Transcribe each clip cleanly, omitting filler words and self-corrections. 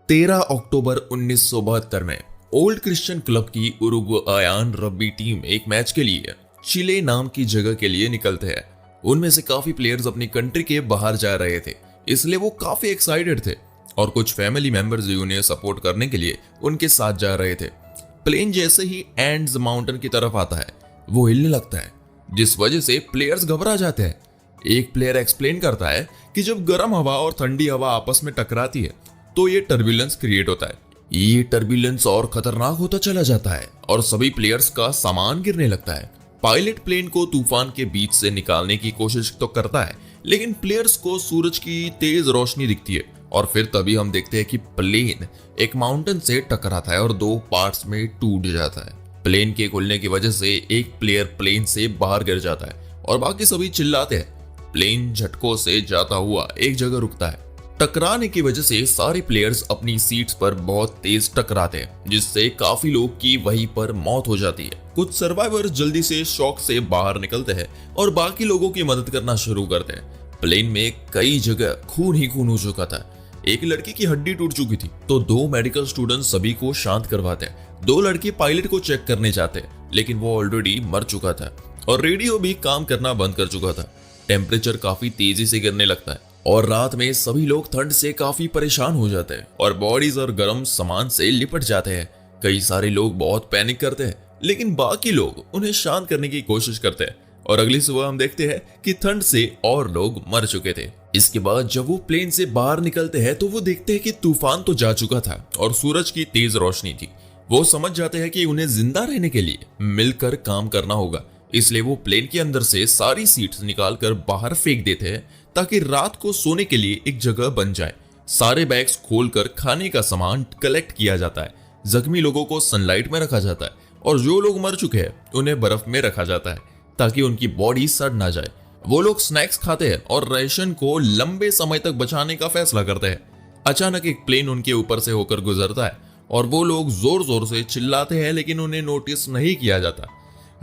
13 अक्टूबर 1972 में old Christian club की उरुग्वायान rugby team एक मैच के लिए चिले नाम की जगह के लिए निकलते हैं। उनमें से काफी प्लेयर्स अपनी कंट्री के बाहर जा रहे थे, इसलिए वो काफी एक्साइटेड थे और कुछ फैमिली मेंबर्स भी उन्हें सपोर्ट करने के लिए उनके साथ जा रहे थे। प्लेन जैसे ही एंड्स माउंटेन की तरफ आता है, वो हिलने लगता है, जिस वजह से प्लेयर्स घबरा जाते हैं। एक प्लेयर एक्सप्लेन करता है कि जब गर्म हवा और ठंडी हवा आपस में टकराती है तो ये टर्बुलेंस क्रिएट होता है। ये टर्बुलेंस और खतरनाक होता चला जाता है और सभी प्लेयर्स का सामान गिरने लगता है। पायलट प्लेन को तूफान के बीच से निकालने की कोशिश तो करता है, लेकिन प्लेयर्स को सूरज की तेज रोशनी दिखती है और फिर तभी हम देखते हैं कि प्लेन एक माउंटेन से टकराता है और दो पार्ट्स में टूट जाता है। प्लेन के खुलने की वजह से एक प्लेयर प्लेन से बाहर गिर जाता है और बाकी सभी चिल्लाते हैं। प्लेन झटकों से जाता हुआ एक जगह रुकता है। टकराने की वजह से सारे प्लेयर्स अपनी सीट्स पर बहुत तेज टकराते हैं, जिससे काफी लोग की वहीं पर मौत हो जाती है। कुछ सर्वाइवर्स जल्दी से शॉक से बाहर निकलते हैं और बाकी लोगों की मदद करना शुरू करते हैं। प्लेन में कई जगह खून ही खून हो चुका था। एक लड़की की हड्डी टूट चुकी थी, तो दो मेडिकल स्टूडेंट्स सभी को शांत करवाते हैं। दो लड़के पायलट को चेक करने जाते हैं, लेकिन वो ऑलरेडी मर चुका था और रेडियो भी काम करना बंद कर चुका था। टेम्परेचर काफी तेजी से गिरने लगता है और रात में सभी लोग ठंड से काफी परेशान हो जाते हैं और बॉडीज और गर्म सामान से लिपट जाते हैं। कई सारे लोग बहुत पैनिक करते हैं, लेकिन बाकी लोग उन्हें शांत करने की कोशिश करते हैं और अगली सुबह हम देखते हैं कि ठंड से और लोग मर चुके थे। इसके बाद जब वो प्लेन से बाहर निकलते हैं तो वो देखते हैं कि तूफान तो जा चुका था और सूरज की तेज रोशनी थी। वो समझ जाते हैं कि उन्हें जिंदा रहने के लिए मिलकर काम करना होगा, इसलिए वो प्लेन के अंदर से सारी सीट्स निकालकर बाहर फेंक देते हैं ताकि रात को सोने के लिए एक जगह बन जाए। सारे बैग्स खोलकर खाने का सामान कलेक्ट किया जाता है। जख्मी लोगों को सनलाइट में रखा जाता है और जो लोग मर चुके हैं उन्हें बर्फ में रखा जाता है ताकि उनकी बॉडी सड़ ना जाए। वो लोग स्नैक्स खाते हैं और राशन को लंबे समय तक बचाने का फैसला करते हैं। अचानक एक प्लेन उनके ऊपर से होकर गुजरता है और वो लोग जोर जोर से चिल्लाते हैं, लेकिन उन्हें नोटिस नहीं किया जाता।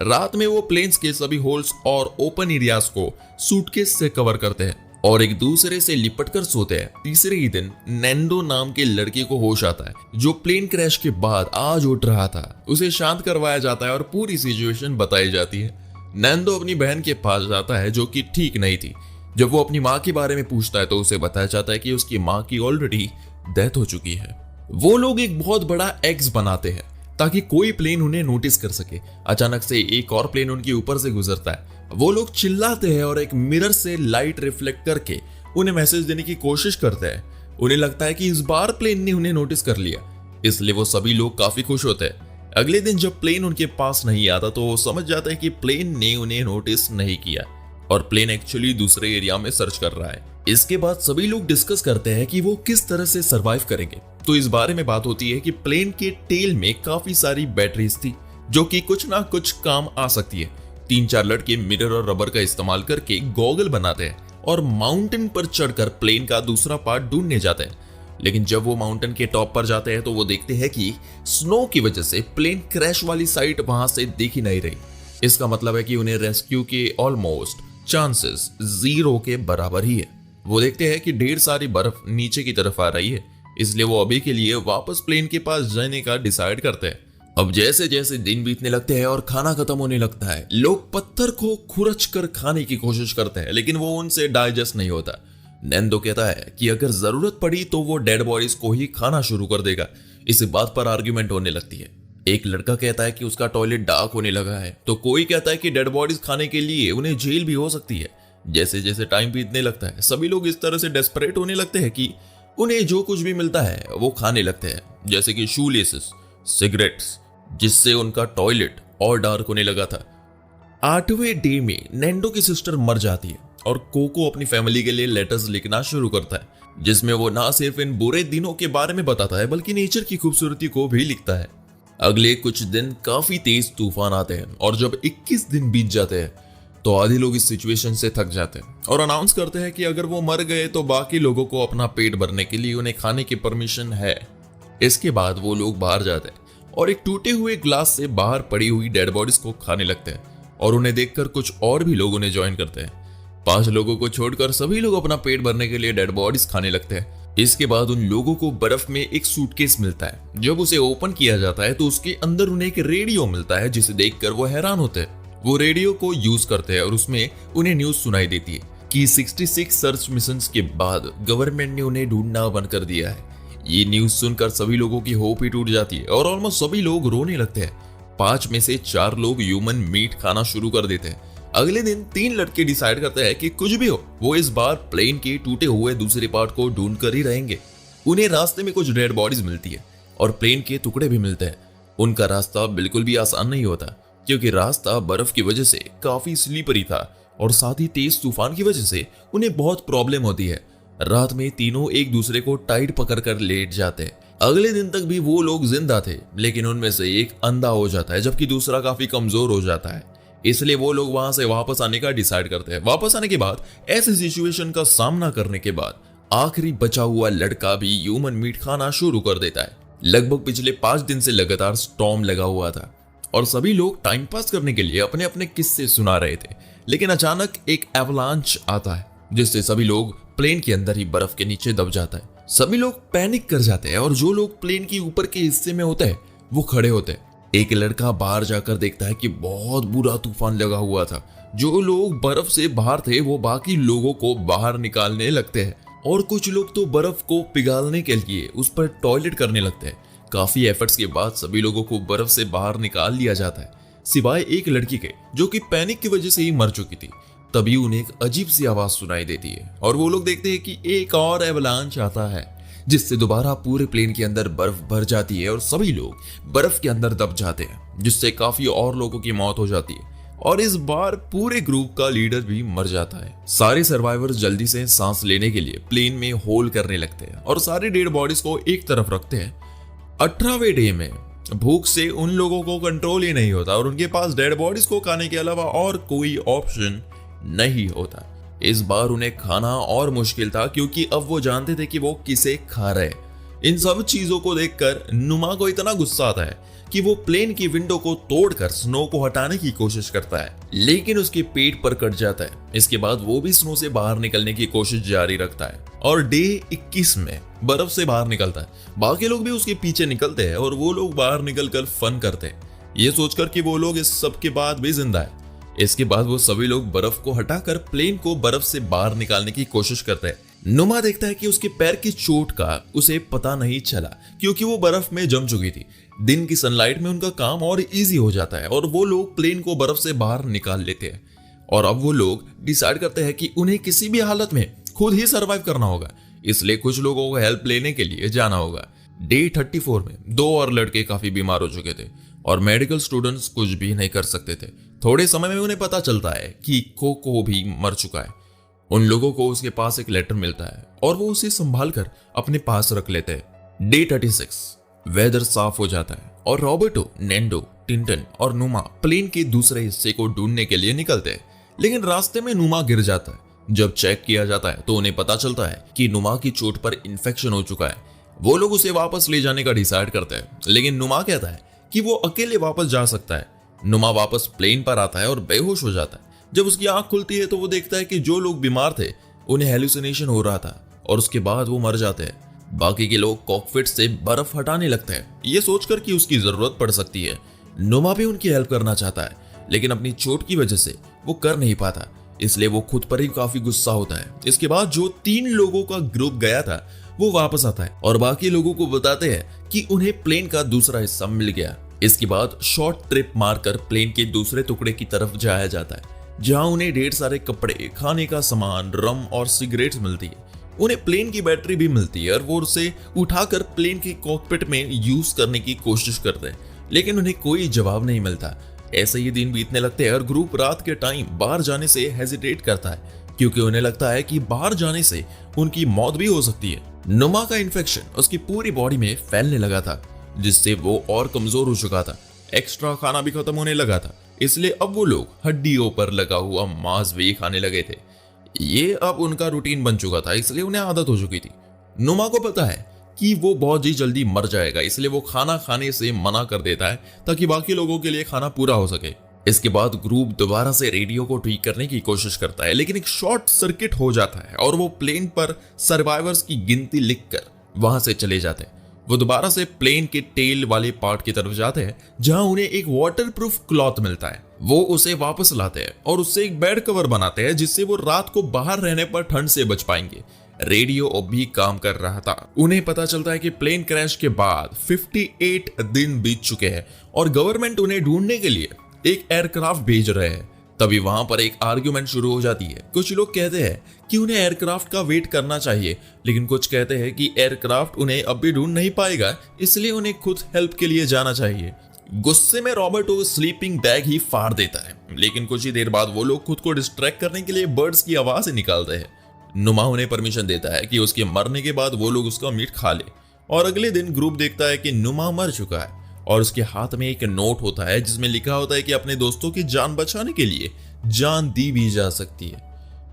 रात में वो प्लेन्स के सभी होल्स और ओपन एरियाज को सूटकेस से कवर करते हैं और एक दूसरे से लिपट कर सोते हैं। तीसरे ही दिन नैंडो नाम के लड़के को होश आता है, जो प्लेन क्रैश के बाद आज उठ रहा था। उसे शांत करवाया जाता है और पूरी सिचुएशन बताई जाती है। नैंडो अपनी बहन के पास जाता है जो कि ठीक नहीं थी। जब वो अपनी माँ के बारे में पूछता है तो उसे बताया जाता है कि उसकी माँ की ऑलरेडी डेथ हो चुकी है। वो लोग एक बहुत बड़ा एक्स बनाते हैं ताकि कोई प्लेन उन्हें नोटिस कर सके। अचानक से एक और प्लेन उनके ऊपर से गुजरता है। वो लोग चिल्लाते हैं और एक मिरर से लाइट रिफ्लेक्ट करके उन्हें मैसेज देने की कोशिश करते हैं। उन्हें लगता है कि इस बार प्लेन ने उन्हें नोटिस कर लिया, इसलिए वो सभी लोग काफी खुश होते हैं। अगले दिन जब प्लेन उनके पास नहीं आता तो वो समझ जाते हैं कि प्लेन ने उन्हें नोटिस नहीं किया और प्लेन एक्चुअली दूसरे एरिया में सर्च कर रहा है। इसके बाद सभी लोग डिस्कस करते हैं कि वो किस तरह से सरवाइव करेंगे। तो इस बारे में बात होती है कि प्लेन के टेल में काफी सारी बैटरीज थी जो कि कुछ ना कुछ काम आ सकती है। 3-4 लड़के मिरर और रबर का इस्तेमाल करके गॉगल बनाते हैं और माउंटेन पर चढ़कर प्लेन का दूसरा पार्ट ढूंढने जाते हैं। लेकिन जब वो माउंटेन के टॉप पर जाते हैं तो वो देखते हैं कि स्नो की वजह से प्लेन क्रैश वाली साइड वहां से दिख ही नहीं रही। इसका मतलब है कि उन्हें रेस्क्यू के ऑलमोस्ट चांसेस 0 के बराबर ही है। वो देखते हैं कि ढेर सारी बर्फ नीचे की तरफ आ रही है, इसलिए वो अभी के लिए वापस प्लेन के पास जाने का डिसाइड करते हैं। अब जैसे जैसे दिन बीतने लगते हैं और खाना खत्म होने लगता है, लोग पत्थर को खुरच कर खाने की कोशिश करते हैं, लेकिन वो उनसे डाइजेस्ट नहीं होता। नैंडो कहता है कि अगर जरूरत पड़ी तो वो डेड बॉडीज को ही खाना शुरू कर देगा। इस बात पर आर्ग्यूमेंट होने लगती है। एक लड़का कहता है कि उसका टॉयलेट डार्क होने लगा है, तो कोई कहता है कि डेड बॉडीज खाने के लिए उन्हें जेल भी हो सकती है। जैसे जैसे टाइम बीतने लगता है, सभी लोग इस तरह से डेस्परेट होने लगते हैं कि उन्हें जो कुछ भी मिलता है वो खाने लगते हैं, जैसे कि शू लेसेस, सिगरेट्स, जिससे उनका टॉयलेट और डार्क होने लगा था। 8वें डे में नैंडो की सिस्टर मर जाती है और कोको अपनी फैमिली के लिए लेटर्स लिखना शुरू करता है, जिसमें वो ना सिर्फ इन बुरे दिनों के बारे में बताता है बल्कि नेचर की खूबसूरती को भी लिखता है। अगले कुछ दिन काफी तेज तूफान आते हैं और जब 21 दिन बीत जाते हैं तो आधे लोग इस सिचुएशन से थक जाते हैं और अनाउंस करते हैं कि अगर वो मर गए तो बाकी लोगों को अपना पेट भरने के लिए उन्हें खाने की परमिशन है। इसके बाद वो लोग बाहर जाते हैं और एक टूटे हुए ग्लास से बाहर पड़ी हुई डेड बॉडीज को खाने लगते हैं और उन्हें देखकर कुछ और भी लोग उन्हें ज्वाइन करते हैं। 5 लोगों को छोड़कर सभी लोग अपना पेट भरने के लिए डेड बॉडीज खाने लगते हैं। इसके बाद उन लोगों को बर्फ में एक सूटकेस मिलता है। जब उसे ओपन किया जाता है तो उसके अंदर उन्हें एक रेडियो मिलता है, जिसे देखकर वो हैरान होते हैं। वो रेडियो को यूज करते हैं और उसमें उन्हें न्यूज सुनाई देती है कि 66 सर्च मिशंस के बाद गवर्नमेंट ने उन्हें ढूंढना बंद कर दिया है। ये न्यूज सुनकर सभी लोगों की होप ही टूट जाती है और ऑलमोस्ट सभी लोग रोने लगते हैं। 5 में से 4 लोग ह्यूमन मीट खाना शुरू कर देते हैं। अगले दिन 3 लड़के डिसाइड करते हैं कि कुछ भी हो वो इस बार प्लेन के टूटे हुए दूसरे पार्ट को ढूंढ कर ही रहेंगे। उन्हें रास्ते में कुछ डेड बॉडीज मिलती है और प्लेन के टुकड़े भी मिलते हैं। उनका रास्ता बिल्कुल भी आसान नहीं होता, क्योंकि रास्ता बर्फ की वजह से काफी स्लीपरी था और साथ ही तेज तूफान की वजह से उन्हें बहुत प्रॉब्लम होती है। रात में तीनों एक दूसरे को टाइट पकड़कर लेट जाते हैं। अगले दिन तक भी वो लोग जिंदा थे, लेकिन उनमें से एक अंधा हो जाता है जबकि दूसरा काफी कमजोर हो जाता है। इसलिए वो लोग वहां से वापस आने का डिसाइड करते हैं। वापस आने के बाद ऐसी सिचुएशन का सामना करने के बाद आखिरी बचा हुआ लड़का भी ह्यूमन मीट खाना शुरू कर देता है। लगभग पिछले 5 दिन से लगातार स्टॉर्म लगा हुआ था और सभी लोग टाइम पास करने के लिए अपने अपने किस्से सुना रहे थे, लेकिन अचानक एक एवलांच आता है जिससे सभी लोग प्लेन के अंदर ही बर्फ के नीचे दब जाता है। सभी लोग पैनिक कर जाते हैं और जो लोग प्लेन के ऊपर के हिस्से में होते हैं वो खड़े होते हैं। एक लड़का बाहर जाकर देखता है कि बहुत बुरा तूफान लगा हुआ था। जो लोग बर्फ से बाहर थे वो बाकी लोगों को बाहर निकालने लगते हैं और कुछ लोग तो बर्फ को पिघालने के लिए उस पर टॉयलेट करने लगते हैं। काफी एफर्ट्स के बाद सभी लोगों को बर्फ से बाहर निकाल लिया जाता है, सिवाय एक लड़की के जो कि पैनिक की वजह से ही मर चुकी थी। तभी उन्हें एक अजीब सी आवाज सुनाई देती है और वो लोग देखते हैं कि एक और एवलांच आता है, जिससे दोबारा पूरे प्लेन के अंदर बर्फ भर जाती है और सभी लोग बर्फ के अंदर दब जाते हैं, जिससे काफी और लोगों की मौत हो जाती है और इस बार पूरे ग्रुप का लीडर भी मर जाता है। सारे सर्वाइवर्स जल्दी से सांस लेने के लिए प्लेन में होल करने लगते हैं और सारे डेड बॉडीज को एक तरफ रखते हैं। 18वें डे में भूख से उन लोगों को कंट्रोल ही नहीं होता और उनके पास डेड बॉडीज को खाने के अलावा और कोई ऑप्शन नहीं होता। इस बार उन्हें खाना और मुश्किल था, क्योंकि अब वो जानते थे कि वो किसे खा रहे। इन सब चीजों को देखकर नुमा को इतना गुस्सा आता है कि वो प्लेन की विंडो को तोड़कर स्नो को हटाने की कोशिश करता है, लेकिन उसके पेट पर कट जाता है। इसके बाद वो भी स्नो से बाहर निकलने की कोशिश जारी रखता है और डे 21 में बर्फ से बाहर निकलता है। बाकी लोग भी उसके पीछे निकलते हैं और वो लोग बाहर निकलकर फन करते हैं, ये सोचकर कि वो लोग इस सब के बाद भी जिंदा है। इसके बाद वो सभी लोग बर्फ को हटाकर प्लेन को बर्फ से बाहर निकालने की कोशिश करते हैं। नुमा देखता है कि उसके पैर की चोट का उसे पता नहीं चला, क्योंकि वो बर्फ में जम चुकी थी। दिन की सनलाइट में उनका काम और इजी हो जाता है और वो लोग प्लेन को बर्फ से बाहर निकाल लेते हैं। और अब वो लोग डिसाइड करते हैं कि उन्हें किसी भी हालत में खुद ही सर्वाइव करना होगा, इसलिए कुछ लोगों को हेल्प लेने के लिए जाना होगा। डे 34 में 2 और लड़के काफी बीमार हो चुके थे और मेडिकल स्टूडेंट्स कुछ भी नहीं कर सकते थे। थोड़े समय में उन्हें पता चलता है कि कोको भी मर चुका है। उन लोगों को उसके पास एक लेटर मिलता है और वो उसे संभाल कर अपने पास रख लेते हैं। डे 36 वेदर साफ हो जाता है और रॉबर्टो, नेंडो, टिंटन और नुमा प्लेन के दूसरे हिस्से को ढूंढने के लिए निकलते हैं, लेकिन रास्ते में नुमा गिर जाता है। जब चेक किया जाता है तो उन्हें पता चलता है कि नुमा की चोट पर इन्फेक्शन हो चुका है। वो लोग उसे वापस ले जाने का डिसाइड करते हैं, लेकिन नुमा कहता है कि वो अकेले वापस जा सकता है। नुमा वापस प्लेन पर आता है और बेहोश हो जाता है। जब उसकी आंख खुलती है तो वो देखता है कि जो लोग बीमार थे उन्हें हेलुसिनेशन हो रहा था और उसके बाद वो मर जाते हैं। बाकी के लोग कॉकपिट से बर्फ हटाने लगते हैं, ये सोचकर कि उसकी जरूरत पड़ सकती है। नुमा भी उनकी हेल्प करना चाहता है, लेकिन अपनी चोट की वजह से वो कर नहीं पाता, इसलिए वो खुद पर ही काफी गुस्सा होता है। इसके बाद जो 3 लोगों का ग्रुप गया था वो वापस आता है और बाकी लोगों को बताते हैं कि उन्हें प्लेन का दूसरा हिस्सा मिल गया। इसके बाद शॉर्ट ट्रिप मारकर प्लेन के दूसरे टुकड़े की तरफ जाया जाता है, जहां उन्हें ढेर सारे कपड़े, खाने का सामान, रम और सिगरेट्स मिलती है। उन्हें प्लेन की बैटरी भी मिलती है और वो उसे उठाकर प्लेन के कॉकपिट में यूज करने की कोशिश करते हैं, लेकिन उन्हें कोई जवाब नहीं मिलता। ऐसे ही दिन बीतने लगते हैं और ग्रुप रात के टाइम बाहर जाने से हेजिटेट करता है, क्योंकि उन्हें लगता है कि बाहर जाने से उनकी मौत भी हो सकती है। नुमा का इन्फेक्शन उसकी पूरी बॉडी में फैलने लगा था, जिससे वो और कमजोर हो चुका था। एक्स्ट्रा खाना भी खत्म होने लगा था, इसलिए अब वो लोग हड्डियों पर लगा हुआ मांस भी खाने लगे थे। ये अब उनका रूटीन बन चुका था, इसलिए उन्हें आदत हो चुकी थी। नुमा को पता है कि वो बहुत ही जल्दी मर जाएगा, इसलिए वो खाना खाने से मना कर देता है ताकि बाकी लोगों के लिए खाना पूरा हो सके। इसके बाद ग्रुप दोबारा से रेडियो को ठीक करने की कोशिश करता है, लेकिन एक शॉर्ट सर्किट हो जाता है और वो प्लेन पर सर्वाइवर्स की गिनती लिखकर वहां से चले जाते हैं। वो दोबारा से प्लेन के टेल वाले पार्ट की तरफ जाते हैं जहां उन्हें एक वाटरप्रूफ क्लॉथ मिलता है। वो उसे वापस लाते हैं और उससे एक बेड कवर बनाते हैं जिससे वो रात को बाहर रहने पर ठंड से बच पाएंगे। रेडियो अब भी काम कर रहा था। उन्हें पता चलता है कि प्लेन क्रैश के बाद 58 दिन बीत चुके हैं और गवर्नमेंट उन्हें ढूंढने के लिए एक एयरक्राफ्ट भेज रहे हैं। तभी वहां पर एक आर्ग्यूमेंट शुरू हो जाती है। कुछ लोग कहते हैं कि उन्हें एयरक्राफ्ट का वेट करना चाहिए, लेकिन कुछ कहते हैं कि एयरक्राफ्ट उन्हें अब भी ढूंढ नहीं पाएगा, इसलिए उन्हें खुद हेल्प के लिए जाना चाहिए। गुस्से में रॉबर्ट वो स्लीपिंग बैग ही फाड़ देता है, लेकिन कुछ ही देर बाद वो लोग खुद को डिस्ट्रैक्ट करने के लिए बर्ड्स की आवाज निकालते हैं। नुमा उन्हें परमिशन देता है कि उसके मरने के बाद वो लोग उसका मीट खा ले, और अगले दिन ग्रुप देखता है कि नुमा मर चुका है और उसके हाथ में एक नोट होता है जिसमें लिखा होता है कि अपने दोस्तों की जान बचाने के लिए जान दी भी जा सकती है।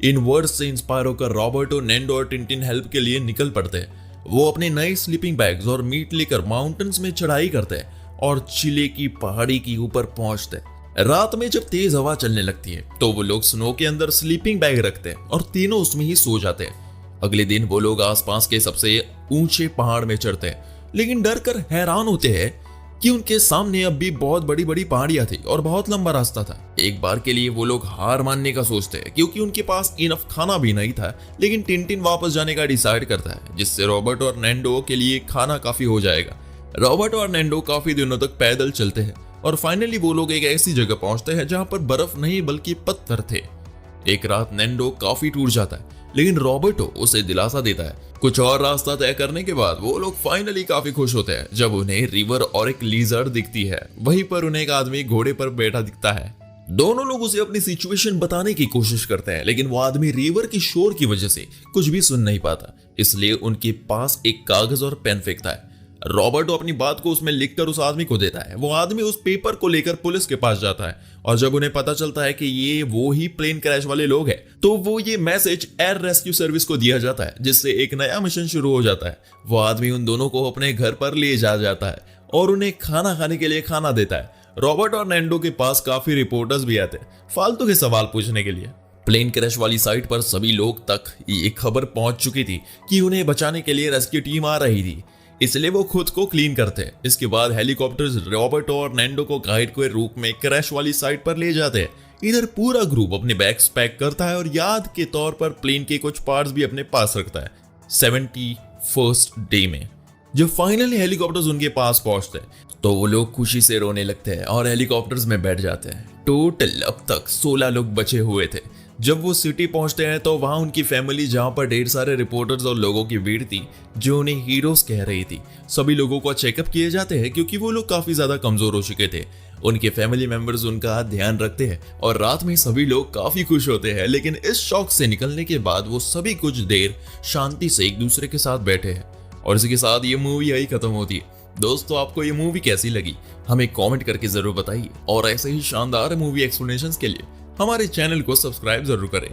इन वर्ड्स से इंस्पायर होकर रॉबर्ट और नैंडो और टिंटिन हेल्प के लिए निकल पड़ते हैं। वो अपने नए स्लीपिंग बैग्स और मीट लेकर माउंटेन्स में चढ़ाई करते हैं और चिले की पहाड़ी के ऊपर पहुंचते हैं। रात में जब तेज हवा चलने लगती है तो वो लोग स्नो के अंदर स्लीपिंग बैग रखते हैं और तीनों उसमें ही सो जाते हैं। अगले दिन वो लोग आसपास के सबसे ऊंचे पहाड़ में चढ़ते हैं, लेकिन डर कर हैरान होते हैं कि उनके सामने अब भी बहुत बड़ी बड़ी पहाड़ियां थी और बहुत लंबा रास्ता था। एक बार के लिए वो लोग हार मानने का सोचते हैं क्योंकि उनके पास इनफ खाना भी नहीं था, लेकिन टिंटिन वापस जाने का डिसाइड करता है, जिससे रॉबर्ट और नैंडो के लिए खाना काफी हो जाएगा। रॉबर्ट और नैंडो काफी दिनों तक पैदल चलते हैं और फाइनली वो लोग एक ऐसी जगह पहुंचते हैं जहां पर बर्फ नहीं बल्कि पत्थर थे। एक रात नैंडो काफी टूट जाता है, लेकिन रॉबर्टो उसे दिलासा देता है। कुछ और रास्ता तय करने के बाद वो लोग फाइनली काफी खुश होते हैं जब उन्हें रिवर और एक लीजर्ड दिखती है। वहीं पर उन्हें एक आदमी घोड़े पर बैठा दिखता है। दोनों लोग उसे अपनी सिचुएशन बताने की कोशिश करते हैं, लेकिन वो आदमी रिवर की शोर की वजह से कुछ भी सुन नहीं पाता, इसलिए उनके पास एक कागज और पेन फेंकता है। रॉबर्टो अपनी बात को उसमें लिखकर उस आदमी को देता है। वो आदमी उस पेपर को लेकर पुलिस के पास जाता है और जब उन्हें पता चलता है कि ये वो ही प्लेन क्रैश वाले लोग हैं, तो वो ये मैसेज एयर रेस्क्यू सर्विस को दिया जाता है, जिससे एक नया मिशन शुरू हो जाता है। वो आदमी उन दोनों को अपने घर पर ले जाता है और उन्हें खाना खाने के लिए खाना देता है। रॉबर्ट और नैंडो के पास काफी रिपोर्टर्स भी आते हैं फालतू के सवाल पूछने के लिए। प्लेन क्रैश वाली साइट पर सभी लोग तक ये खबर पहुंच चुकी थी कि उन्हें बचाने के लिए रेस्क्यू टीम आ रही थी, इसलिए वो खुद को क्लीन करते हैं। इसके बाद हेलीकॉप्टर्स रॉबर्ट और नैंडो को गाइड के रूप में क्रैश वाली साइट पर ले जाते हैं। इधर पूरा ग्रुप अपने बैग्स पैक करता है और याद के तौर पर प्लेन के कुछ पार्ट्स भी अपने पास रखता है। 71st डे में जब फाइनली हेलीकॉप्टर्स उनके पास पहुंचते हैं तो वो लोग खुशी से रोने लगते हैं और हेलीकॉप्टर्स में बैठ जाते हैं। टोटल अब तक 16 लोग बचे हुए थे। जब वो सिटी पहुंचते हैं तो वहां उनकी फैमिली, जहां पर ढेर सारे रिपोर्टर्स और लोगों की भीड़ थी जो उन्हें हीरोज कह रही थी, सभी लोगों को चेकअप किए जाते हैं क्योंकि वो लोग काफी ज्यादा कमजोर हो चुके थे। उनके फैमिली मेंबर्स उनका ध्यान रखते हैं और रात में सभी लोग काफी खुश होते हैं। लेकिन इस शॉक से निकलने के बाद वो सभी कुछ देर शांति से एक दूसरे के साथ बैठे हैं और इसी के साथ ये मूवी यही खत्म होती है। दोस्तों, आपको ये मूवी कैसी लगी हमें कमेंट करके जरूर बताइए और ऐसे ही शानदार मूवी एक्सप्लेनेशंस के लिए हमारे चैनल को सब्सक्राइब जरूर करें।